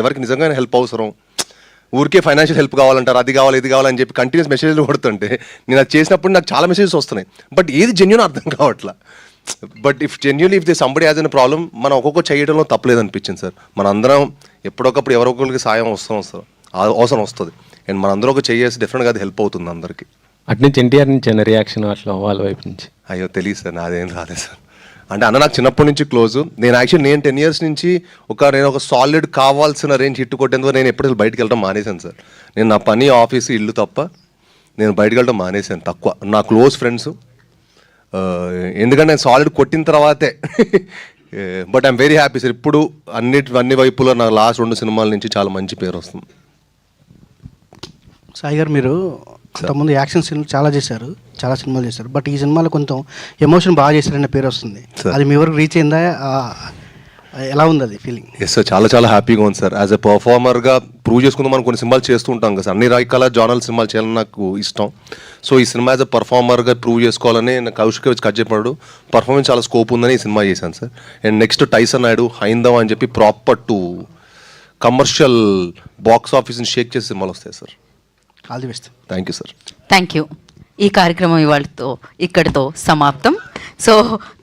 ఎవరికి నిజంగానే హెల్ప్ అవసరం, ఊరికే ఫైనాన్షియల్ హెల్ప్ కావాలంటారు, అది కావాలి ఇది కావాలని చెప్పి కంటిన్యూస్ మెసేజ్లు కొడుతుంటే నేను అది చేసినప్పుడు నాకు చాలా మెసేజెస్ వస్తున్నాయి, బట్ ఏది జెన్యూన్ అర్థం కావట్లా. But if genuinely if they somebody as an problem, మనం ఒక్కొక్క చేయడంలో తప్పలేదు అనిపించింది సార్. మనందరం ఎప్పుడొకప్పుడు ఎవరొకరికి సాయం అవసరం వస్తుంది, అండ్ మనందరూ ఒక చేసి డెఫినెట్గా అది హెల్ప్ అవుతుంది అందరికీ. అటు నుంచి ఎన్టీఆర్ నుంచి అన్న రియాక్షన్ అట్లా వాళ్ళ వైపు నుంచి? అయ్యో తెలియదు సార్, నాదేం రాలేదు సార్. అంటే అన్న నాకు చిన్నప్పటి నుంచి క్లోజ్. నేను 10 years నుంచి నేను ఒక సాలిడ్ కావాల్సిన రేంజ్ హిట్ కొట్టేందుకు నేను ఎప్పుడు బయటకు వెళ్ళడం మానేశాను సార్. నేను నా పని, ఆఫీసు, ఇల్లు తప్ప నేను బయటకు వెళ్ళడం మానేశాను, తక్కువ. నా క్లోజ్ ఫ్రెండ్స్, ఎందుకంటే నేను సాలిడ్ కొట్టిన తర్వాతే but I'm very happy sir. ఇప్పుడు అన్ని వైపులో నా లాస్ట్ 2 సినిమాల నుంచి చాలా మంచి పేరు వస్తుంది. సాయి గారు, మీరు అంతకుముందు యాక్షన్ సినిమాలు చాలా సినిమాలు చేశారు, బట్ ఈ సినిమాలో కొంచెం ఎమోషన్ బాగా చేశారనే పేరు వస్తుంది. అది మీ వరకు రీచ్ అయిందా? ఎలా ఉంది అది ఫీలింగ్? ఎస్ సార్, చాలా హ్యాపీగా ఉంది సార్. యాజ్ ఎ పర్ఫార్మర్గా ప్రూవ్ చేసుకుందాం మనం కొన్ని సినిమాలు చేస్తూ ఉంటాం కదా సార్, అన్ని రకాల జానల్ సినిమాలు చేయాలని నాకు ఇష్టం. సో ఈ సినిమా యాజ్ ఎ పర్ఫార్మర్గా ప్రూవ్ చేసుకోవాలని నాకు కౌశిక్ వచ్చి కట్ చెప్పాడు, పర్ఫార్మెన్స్ చాలా స్కోప్ ఉందని ఈ సినిమా చేశాను sir. And next Tyson Naidu, హైందవ అని చెప్పి ప్రాపర్ టు కమర్షియల్ బాక్స్ ఆఫీస్ని షేక్ చేసే సినిమాలు వస్తాయి sir. All the best. Thank you sir. Thank you. ఈ కార్యక్రమం ఇక్కడితో సమాప్తం. సో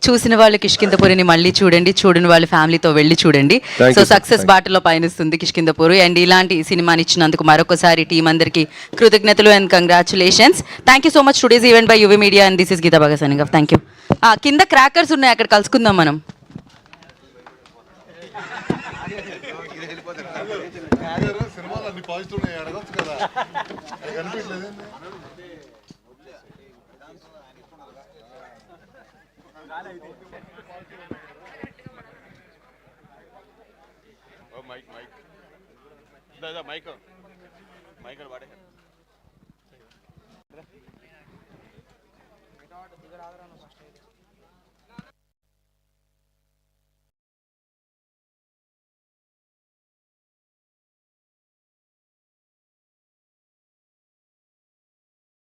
చూసిన వాళ్ళు కిష్కింధపురిని మళ్ళీ చూడని వాళ్ళు ఫ్యామిలీతో వెళ్ళి చూడండి. సో సక్సెస్ బాటలో పయనిస్తుంది కిష్కింధపురి. అండ్ ఇలాంటి సినిమాని ఇచ్చినందుకు మరొకసారి టీం అందరికీ కృతజ్ఞతలు and congratulations. Thank you so much. Today's event by UV media and this is Geeta Bhagat signing off. Thank you. కింద క్రాకర్స్ ఉన్నాయి, అక్కడ కలుసుకుందాం మనం. మైక్